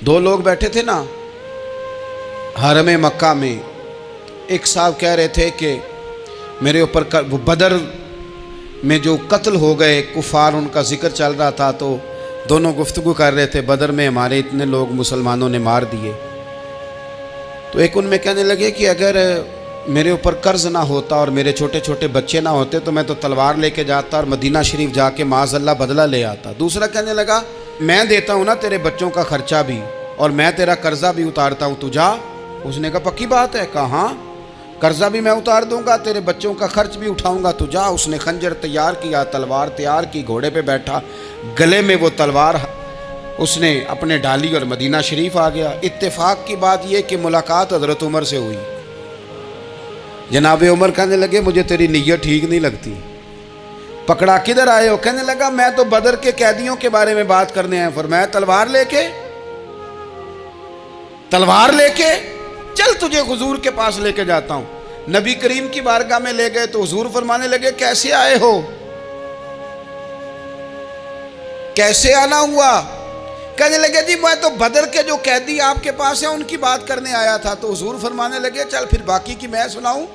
دو لوگ بیٹھے تھے نا حرم مکہ میں. ایک صاحب کہہ رہے تھے کہ میرے اوپر بدر میں جو قتل ہو گئے کفار ان کا ذکر چل رہا تھا، تو دونوں گفتگو کر رہے تھے بدر میں ہمارے اتنے لوگ مسلمانوں نے مار دیے. تو ایک ان میں کہنے لگے کہ اگر میرے اوپر قرض نہ ہوتا اور میرے چھوٹے چھوٹے بچے نہ ہوتے تو میں تو تلوار لے کے جاتا اور مدینہ شریف جا کے معاذ اللہ بدلہ لے آتا. دوسرا کہنے لگا میں دیتا ہوں نا تیرے بچوں کا خرچہ بھی اور میں تیرا قرضہ بھی اتارتا ہوں، تو جا. اس نے کہا پکی بات ہے؟ کہا ہاں، قرضہ بھی میں اتار دوں گا، تیرے بچوں کا خرچ بھی اٹھاؤں گا، تو جا. اس نے خنجر تیار کیا، تلوار تیار کی، گھوڑے پہ بیٹھا، گلے میں وہ تلوار اس نے اپنے ڈالی اور مدینہ شریف آ گیا. اتفاق کی بات یہ کہ ملاقات حضرت عمر سے ہوئی. جناب عمر کہنے لگے مجھے تیری نیت ٹھیک نہیں لگتی. پکڑا کدھر آئے ہو؟ کہنے لگا میں تو بدر کے قیدیوں کے بارے میں بات کرنے آیا. فرمایا تلوار لے کے چل تجھے حضور کے پاس لے کے جاتا ہوں. نبی کریم کی بارگاہ میں لے گئے تو حضور فرمانے لگے کیسے آئے ہو؟ کیسے آنا ہوا؟ کہنے لگے جی میں تو بدر کے جو قیدی آپ کے پاس ہیں ان کی بات کرنے آیا تھا. تو حضور فرمانے لگے چل پھر باقی کی میں سناؤں.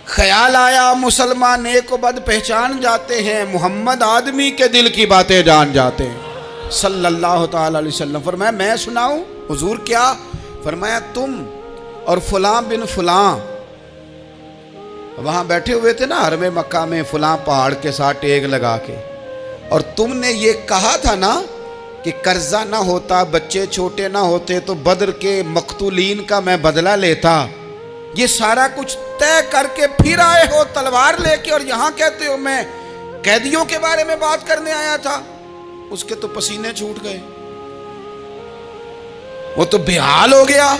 خیال آیا مسلمان نیک و بد پہچان جاتے ہیں، محمد آدمی کے دل کی باتیں جان جاتے ہیں صلی اللہ تعالی علیہ وسلم. فرمایا میں سناؤں؟ حضور کیا؟ فرمایا تم اور فلاں بن فلاں وہاں بیٹھے ہوئے تھے نا حرم مکہ میں فلاں پہاڑ کے ساتھ ٹیک لگا کے، اور تم نے یہ کہا تھا نا کہ قرضہ نہ ہوتا، بچے چھوٹے نہ ہوتے تو بدر کے مقتولین کا میں بدلہ لیتا. یہ سارا کچھ طے کر کے پھر آئے ہو تلوار لے کے، اور یہاں کہتے ہو میں قیدیوں کے بارے میں بات کرنے آیا تھا. اس کے تو پسینے چھوٹ گئے، وہ تو بے حال ہو گیا.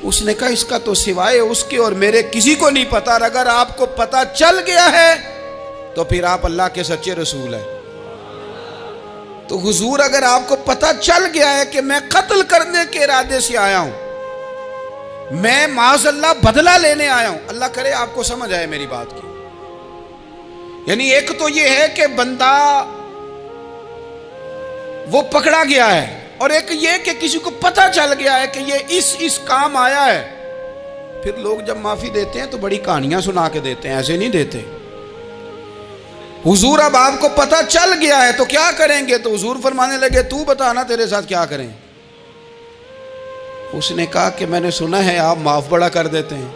اس نے کہا اس کا تو سوائے اس کے اور میرے کسی کو نہیں پتا، اور اگر آپ کو پتا چل گیا ہے تو پھر آپ اللہ کے سچے رسول ہیں. تو حضور اگر آپ کو پتا چل گیا ہے کہ میں قتل کرنے کے ارادے سے آیا ہوں، میں معاذ اللہ بدلہ لینے آیا ہوں، اللہ کرے آپ کو سمجھ آئے میری بات کی. یعنی ایک تو یہ ہے کہ بندہ وہ پکڑا گیا ہے، اور ایک یہ کہ کسی کو پتا چل گیا ہے کہ یہ اس کام آیا ہے. پھر لوگ جب معافی دیتے ہیں تو بڑی کہانیاں سنا کے دیتے ہیں، ایسے نہیں دیتے. حضور اب آپ کو پتا چل گیا ہے تو کیا کریں گے؟ تو حضور فرمانے لگے تو بتانا تیرے ساتھ کیا کریں. اس نے کہا کہ میں نے سنا ہے آپ معاف بڑا کر دیتے ہیں.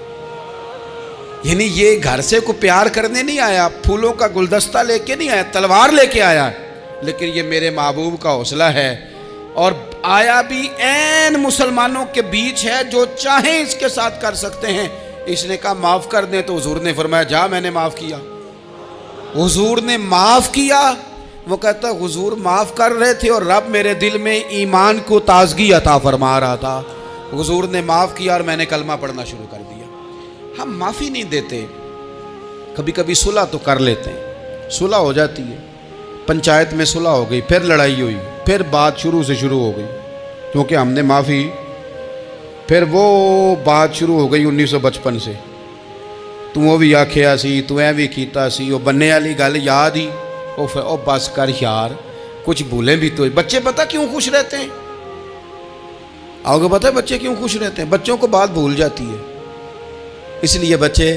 یعنی یہ گھر سے کو پیار کرنے نہیں آیا، پھولوں کا گلدستہ لے کے نہیں آیا، تلوار لے کے آیا، لیکن یہ میرے محبوب کا حوصلہ ہے. اور آیا بھی عین مسلمانوں کے بیچ ہے، جو چاہیں اس کے ساتھ کر سکتے ہیں. اس نے کہا معاف کر دیں، تو حضور نے فرمایا جا میں نے معاف کیا. حضور نے معاف کیا. وہ کہتا حضور معاف کر رہے تھے اور رب میرے دل میں ایمان کو تازگی عطا فرما رہا تھا. حضور نے معاف کیا اور میں نے کلمہ پڑھنا شروع کر دیا. ہم معافی نہیں دیتے، کبھی کبھی صلح تو کر لیتے ہیں، صلح ہو جاتی ہے، پنچایت میں صلح ہو گئی، پھر لڑائی ہوئی، پھر بات شروع سے شروع ہو گئی کیونکہ ہم نے معافی، پھر وہ بات شروع ہو گئی 1955 سے. تو بھی آکھیا سی، تو اے بھی کیتا سی، وہ بننے والی گل یاد ہی، او بس کر یار، کچھ بھولیں بھی تو. بچے پتہ کیوں خوش رہتے ہیں؟ آپ کو پتہ ہے بچے کیوں خوش رہتے ہیں؟ بچوں کو بات بھول جاتی ہے. اس لیے بچے،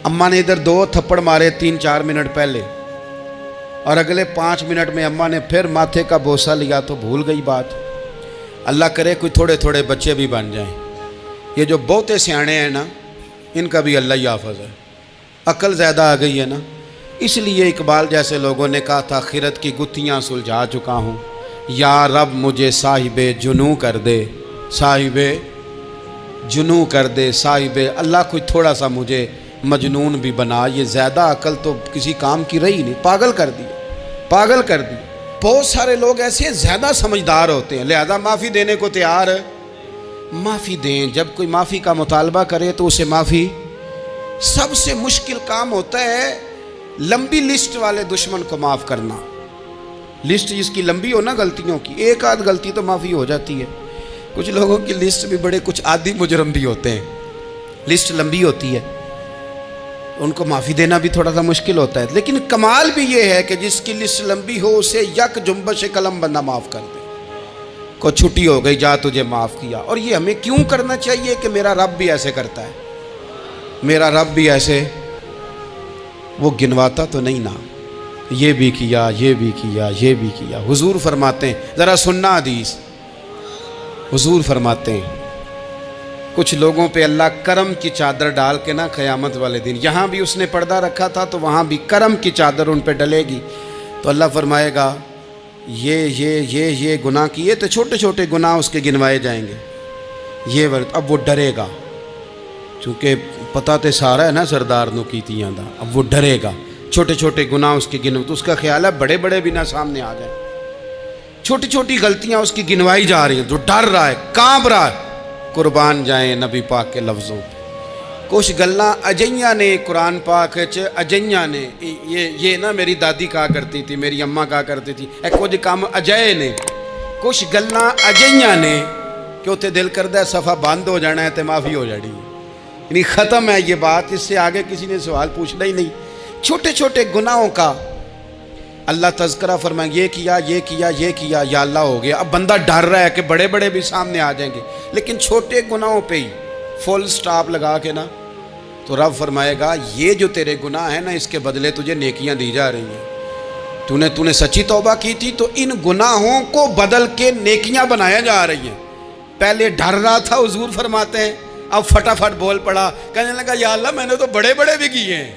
اماں نے ادھر 2 تھپڑ مارے 3-4 منٹ پہلے، اور اگلے 5 منٹ میں اماں نے پھر ماتھے کا بوسہ لیا تو بھول گئی بات. اللہ کرے کوئی تھوڑے تھوڑے بچے بھی بن جائیں. یہ جو بہتے سیانے ہیں نا، ان کا بھی اللہ ہی حافظ ہے، عقل زیادہ آ گئی ہے نا. اس لیے اقبال جیسے لوگوں نے کہا تھا خرد کی گتھیاں سلجھا چکا ہوں، یا رب مجھے صاحب جنوں کر دے، صاحب جنوں کر دے، صاحب اللہ کوئی تھوڑا سا مجھے مجنون بھی بنا. یہ زیادہ عقل تو کسی کام کی رہی نہیں، پاگل کر دی، پاگل کر دی. بہت سارے لوگ ایسے ہیں زیادہ سمجھدار ہوتے ہیں، لہذا معافی دینے کو تیار ہے. معافی دیں. جب کوئی معافی کا مطالبہ کرے تو اسے معافی. سب سے مشکل کام ہوتا ہے لمبی لسٹ والے دشمن کو معاف کرنا. لسٹ جس کی لمبی ہو نا غلطیوں کی، ایک آدھ غلطی تو معافی ہو جاتی ہے. کچھ لوگوں کی لسٹ بھی بڑے کچھ عادی مجرم بھی ہوتے ہیں، لسٹ لمبی ہوتی ہے، ان کو معافی دینا بھی تھوڑا سا مشکل ہوتا ہے. لیکن کمال بھی یہ ہے کہ جس کی لسٹ لمبی ہو اسے یک جنبش قلم بندہ معاف کر دے. کو چھٹی ہو گئی، جا تجھے معاف کیا۔ اور یہ ہمیں کیوں کرنا چاہیے کہ میرا رب بھی ایسے کرتا ہے، میرا رب بھی ایسے، وہ گنواتا تو نہیں نا، یہ بھی کیا، یہ بھی کیا، یہ بھی کیا۔ حضور فرماتے ہیں، ذرا سننا حدیث، حضور فرماتے ہیں کچھ لوگوں پہ اللہ کرم کی چادر ڈال کے نا قیامت والے دن، یہاں بھی اس نے پردہ رکھا تھا تو وہاں بھی کرم کی چادر ان پہ ڈلے گی، تو اللہ فرمائے گا یہ گناہ کیے تو چھوٹے چھوٹے گناہ اس کے گنوائے جائیں گے، یہ اب وہ ڈرے گا، چونکہ پتہ تے سارا ہے نا سردار نو کیتیاں دا، اب وہ ڈرے گا، چھوٹے چھوٹے گناہ اس کے گنو، تو اس کا خیال ہے بڑے بڑے بھی نہ سامنے آ جائیں، چھوٹی چھوٹی غلطیاں اس کی گنوائی جا رہی ہیں، جو ڈر رہا ہے، کانپ رہا ہے۔ قربان جائیں نبی پاک کے لفظوں پہ، کچھ گلاں اجیاں نے قرآن پاک اجیاں نے، یہ نا میری دادی کہا کرتی تھی، میری اماں کہا کرتی تھی، کچھ کام اجائے نے، کچھ گلاں اجیاں نے کہ اتنے دل کردہ ہے صفحہ بند ہو جانا ہے تو معافی ہو جانی ہے، یعنی ختم ہے یہ بات، اس سے آگے کسی نے سوال پوچھنا ہی نہیں۔ چھوٹے چھوٹے گناہوں کا اللہ تذکرہ فرمائیں، یہ کیا یہ کیا یہ کیا، یا اللہ ہو گیا، اب بندہ ڈر رہا ہے کہ بڑے بڑے بھی سامنے آ جائیں گے، لیکن چھوٹے گناہوں پہ ہی فل سٹاپ لگا کے نا، تو رب فرمائے گا یہ جو تیرے گناہ ہیں نا، اس کے بدلے تجھے نیکیاں دی جا رہی ہیں، تو نے سچی توبہ کی تھی تو ان گناہوں کو بدل کے نیکیاں بنایا جا رہی ہیں۔ پہلے ڈر رہا تھا، حضور فرماتے ہیں، اب فٹافٹ بول پڑا، کہنے لگا یا اللہ میں نے تو بڑے بڑے بھی کیے ہیں،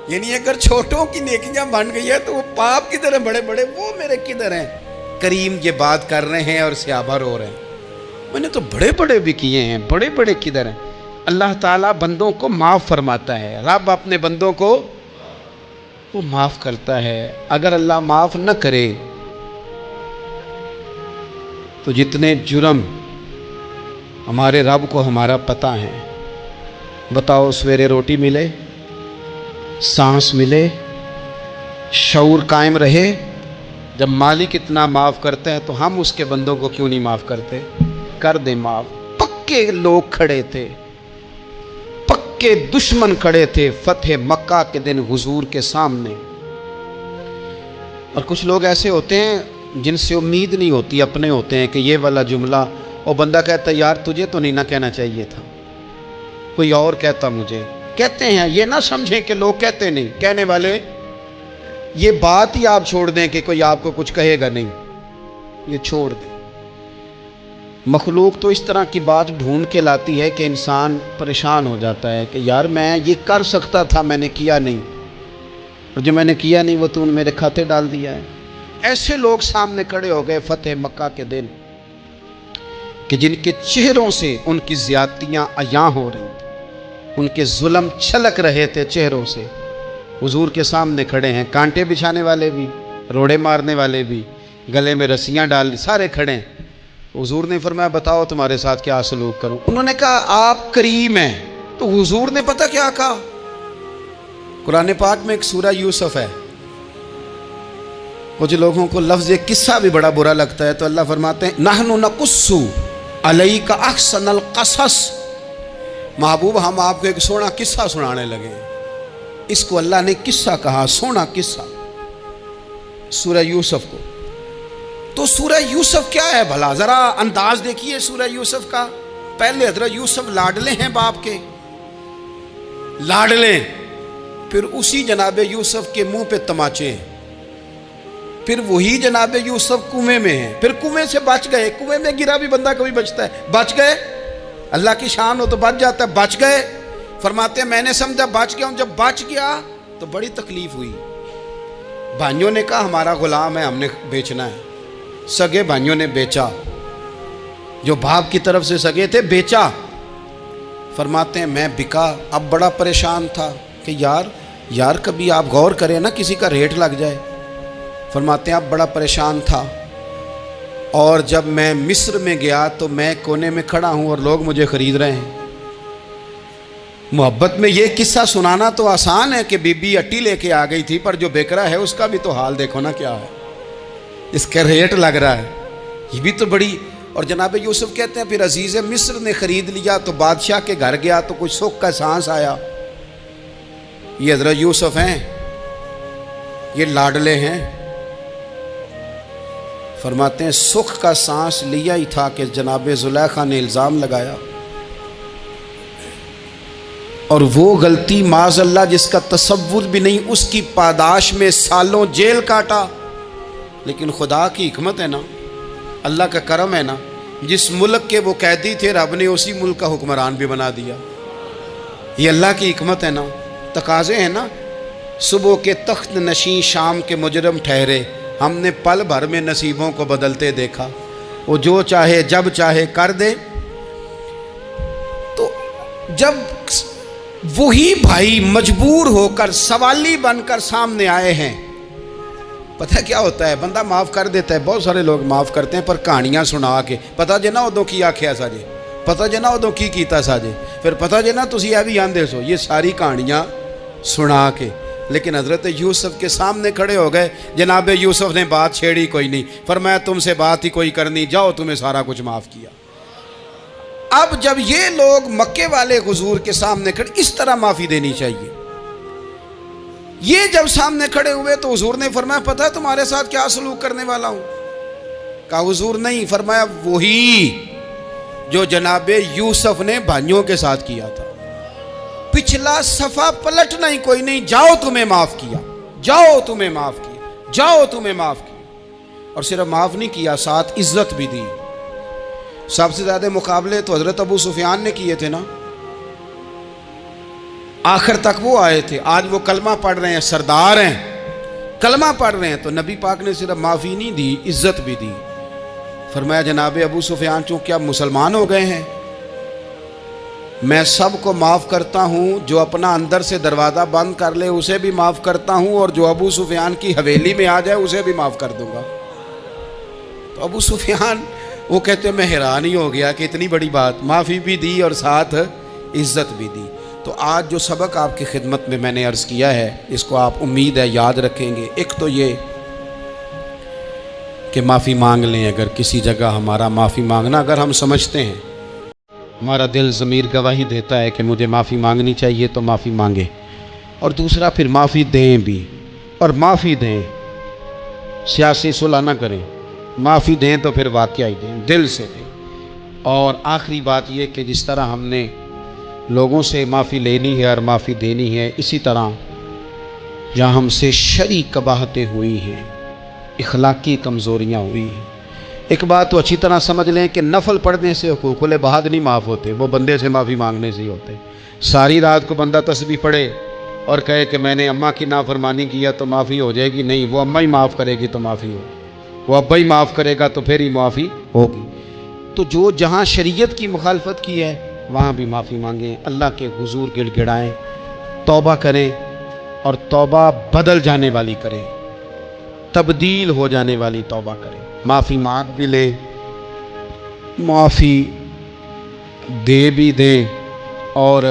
یعنی اگر چھوٹوں کی نیکیاں بن گئی ہے تو وہ پاپ کدھر ہیں، بڑے بڑے وہ میرے کدھر ہیں۔ کریم یہ بات کر رہے ہیں اور صحابہ رو رہے ہیں، میں نے تو بڑے بڑے بھی کیے ہیں، بڑے بڑے کدھر ہیں۔ اللہ تعالیٰ بندوں کو معاف فرماتا ہے، رب اپنے بندوں کو وہ معاف کرتا ہے۔ اگر اللہ معاف نہ کرے تو جتنے جرم ہمارے رب کو ہمارا پتہ ہے، بتاؤ سویرے روٹی ملے، سانس ملے، شعور قائم رہے، جب مالک اتنا معاف کرتا ہے تو ہم اس کے بندوں کو کیوں نہیں معاف کرتے؟ کر دیں معاف۔ پکے لوگ کھڑے تھے، پکے دشمن کھڑے تھے فتح مکہ کے دن حضور کے سامنے، اور کچھ لوگ ایسے ہوتے ہیں جن سے امید نہیں ہوتی، اپنے ہوتے ہیں کہ یہ والا جملہ، اور بندہ کہتا ہے یار تجھے تو نہیں نہ کہنا چاہیے تھا، کوئی اور کہتا مجھے، کہتے ہیں، یہ نہ سمجھیں کہ لوگ کہتے نہیں، کہنے والے، یہ بات ہی آپ چھوڑ دیں کہ کوئی آپ کو کچھ کہے گا نہیں، یہ چھوڑ دیں۔ مخلوق تو اس طرح کی بات ڈھونڈ کے لاتی ہے کہ انسان پریشان ہو جاتا ہے کہ یار میں یہ کر سکتا تھا، میں نے کیا نہیں، اور جو میں نے کیا نہیں وہ تو نے میرے کھاتے ڈال دیا ہے۔ ایسے لوگ سامنے کھڑے ہو گئے فتح مکہ کے دن کہ جن کے چہروں سے ان کی زیادتیاں عیاں ہو رہی تھیں، ان کے ظلم چھلک رہے تھے چہروں سے، حضور کے سامنے کھڑے ہیں، کانٹے بچھانے والے بھی، روڑے مارنے والے بھی، گلے میں رسیاں ڈال، سارے کھڑے ہیں۔ حضور نے فرمایا بتاؤ تمہارے ساتھ کیا سلوک کروں؟ انہوں نے کہا آپ کریم ہیں، تو حضور نے پتہ کیا کہا؟ قرآن پاک میں ایک سورہ یوسف ہے، کچھ لوگوں کو لفظ یہ قصہ بھی بڑا برا لگتا ہے، تو اللہ فرماتے ہیں نحن نقص علیک احسن القصص، محبوب ہم آپ کو ایک سونا قصہ سنانے لگے، اس کو اللہ نے قصہ کہا، سونا قصہ، سورہ یوسف کو۔ تو سورہ یوسف کیا ہے بھلا؟ ذرا انداز دیکھیے سورہ یوسف کا۔ پہلے حضرت یوسف لاڈلے ہیں باپ کے، لاڈلے، پھر اسی جناب یوسف کے منہ پہ تماچے ہیں، پھر وہی جناب یوسف کنویں میں ہیں، پھر کنویں سے بچ گئے، کنویں میں گرا بھی بندہ کبھی بچتا ہے، بچ گئے، اللہ کی شان ہو تو بچ جاتا ہے، بچ گئے، فرماتے ہیں میں نے سمجھا بچ گیا ہوں، جب بچ گیا تو بڑی تکلیف ہوئی، بھائیوں نے کہا ہمارا غلام ہے، ہم نے بیچنا ہے، سگے بھائیوں نے بیچا، جو باپ کی طرف سے سگے تھے بیچا، فرماتے ہیں میں بکا، اب بڑا پریشان تھا کہ یار کبھی آپ غور کریں نا کسی کا ریٹ لگ جائے، فرماتے ہیں اب بڑا پریشان تھا، اور جب میں مصر میں گیا تو میں کونے میں کھڑا ہوں اور لوگ مجھے خرید رہے ہیں۔ محبت میں یہ قصہ سنانا تو آسان ہے کہ بی بی اٹی لے کے آ گئی تھی، پر جو بیکرا ہے اس کا بھی تو حال دیکھو نا کیا ہے، اس کا ریٹ لگ رہا ہے، یہ بھی تو بڑی۔ اور جناب یوسف کہتے ہیں پھر عزیز مصر نے خرید لیا تو بادشاہ کے گھر گیا تو کچھ سکھ کا سانس آیا، یہ حضرت یوسف ہیں، یہ لاڈلے ہیں، فرماتے ہیں سکھ کا سانس لیا ہی تھا کہ جناب زلیخا نے الزام لگایا، اور وہ غلطی معاذ اللہ جس کا تصور بھی نہیں، اس کی پاداش میں سالوں جیل کاٹا۔ لیکن خدا کی حکمت ہے نا، اللہ کا کرم ہے نا، جس ملک کے وہ قیدی تھے رب نے اسی ملک کا حکمران بھی بنا دیا۔ یہ اللہ کی حکمت ہے نا، تقاضے ہیں نا۔ صبح کے تخت نشین شام کے مجرم ٹھہرے، ہم نے پل بھر میں نصیبوں کو بدلتے دیکھا۔ وہ جو چاہے جب چاہے کر دے۔ تو جب وہی بھائی مجبور ہو کر سوالی بن کر سامنے آئے ہیں، پتہ کیا ہوتا ہے، بندہ معاف کر دیتا ہے، بہت سارے لوگ معاف کرتے ہیں پر کہانیاں سنا کے، پتہ جے نا ادوں کی آکھیا ساجے، پتہ جے نا ادوں کی کیتا ساجے، پھر پتہ جے نا تسی اے بھی آندے سو، یہ ساری کہانیاں سنا کے۔ لیکن حضرت یوسف کے سامنے کھڑے ہو گئے، جناب یوسف نے بات چھیڑی کوئی نہیں، فرمایا تم سے بات ہی کوئی کرنی، جاؤ تمہیں سارا کچھ معاف کیا۔ اب جب یہ لوگ مکے والے حضور کے سامنے کھڑے، اس طرح معافی دینی چاہیے۔ یہ جب سامنے کھڑے ہوئے تو حضور نے فرمایا پتہ ہے تمہارے ساتھ کیا سلوک کرنے والا ہوں؟ کہا حضور نہیں، فرمایا وہی جو جناب یوسف نے بھائیوں کے ساتھ کیا تھا، پچھلا صفحہ پلٹنا ہی کوئی نہیں، جاؤ تمہیں معاف کیا، جاؤ تمہیں معاف کیا، جاؤ تمہیں معاف کیا۔ اور صرف معاف نہیں کیا، ساتھ عزت بھی دی۔ سب سے زیادہ مقابلے تو حضرت ابو سفیان نے کیے تھے نا، آخر تک وہ آئے تھے، آج وہ کلمہ پڑھ رہے ہیں، سردار ہیں، کلمہ پڑھ رہے ہیں، تو نبی پاک نے صرف معافی نہیں دی، عزت بھی دی۔ فرمایا جناب ابو سفیان چونکہ اب مسلمان ہو گئے ہیں، میں سب کو معاف کرتا ہوں، جو اپنا اندر سے دروازہ بند کر لے اسے بھی معاف کرتا ہوں، اور جو ابو سفیان کی حویلی میں آ جائے اسے بھی معاف کر دوں گا۔ تو ابو سفیان وہ کہتے ہیں میں حیران ہی ہو گیا کہ اتنی بڑی بات، معافی بھی دی اور ساتھ عزت بھی دی۔ تو آج جو سبق آپ کی خدمت میں میں نے عرض کیا ہے، اس کو آپ امید ہے یاد رکھیں گے۔ ایک تو یہ کہ معافی مانگ لیں، اگر کسی جگہ ہمارا معافی مانگنا اگر ہم سمجھتے ہیں، ہمارا دل ضمیر گواہی دیتا ہے کہ مجھے معافی مانگنی چاہیے تو معافی مانگے۔ اور دوسرا پھر معافی دیں بھی، اور معافی دیں، سیاسی صلح نہ کریں، معافی دیں تو پھر واقعہ ہی دیں، دل سے دیں۔ اور آخری بات یہ کہ جس طرح ہم نے لوگوں سے معافی لینی ہے اور معافی دینی ہے، اسی طرح جہاں ہم سے شرعی قباحتیں ہوئی ہیں، اخلاقی کمزوریاں ہوئی ہیں، ایک بات تو اچھی طرح سمجھ لیں کہ نفل پڑھنے سے حقوق العباد نہیں معاف ہوتے، وہ بندے سے معافی مانگنے سے ہی ہوتے۔ ساری رات کو بندہ تسبیح پڑھے اور کہے کہ میں نے اماں کی نافرمانی کیا تو معافی ہو جائے گی، نہیں، وہ اماں ہی معاف کرے گی تو معافی ہوگی، وہ ابا ہی معاف کرے گا تو پھر ہی معافی ہوگی۔ تو جو جہاں شریعت کی مخالفت کی ہے وہاں بھی معافی مانگیں، اللہ کے حضور گڑ گڑائیں، توبہ کریں، اور توبہ بدل جانے والی کریں، تبدیل ہو جانے والی توبہ کریں۔ معافی مانگ بھی لیں، معافی دے بھی دیں، اور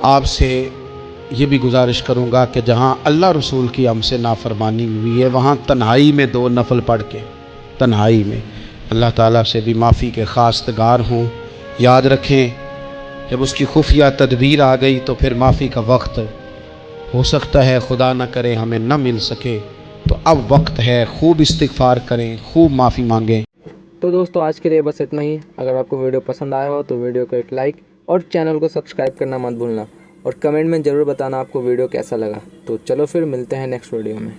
آپ سے یہ بھی گزارش کروں گا کہ جہاں اللہ رسول کی ہم سے نافرمانی ہوئی ہے وہاں تنہائی میں 2 نفل پڑھ کے، تنہائی میں اللہ تعالیٰ سے بھی معافی کے خواستگار ہوں۔ یاد رکھیں جب اس کی خفیہ تدبیر آ گئی تو پھر معافی کا وقت ہو سکتا ہے خدا نہ کرے ہمیں نہ مل سکے، تو اب وقت ہے، خوب استغفار کریں، خوب معافی مانگیں۔ تو دوستو آج کے لیے بس اتنا ہی۔ اگر آپ کو ویڈیو پسند آیا ہو تو ویڈیو کو ایک لائک اور چینل کو سبسکرائب کرنا مت بھولنا، اور کمنٹ میں ضرور بتانا آپ کو ویڈیو کیسا لگا۔ تو چلو پھر ملتے ہیں نیکسٹ ویڈیو میں۔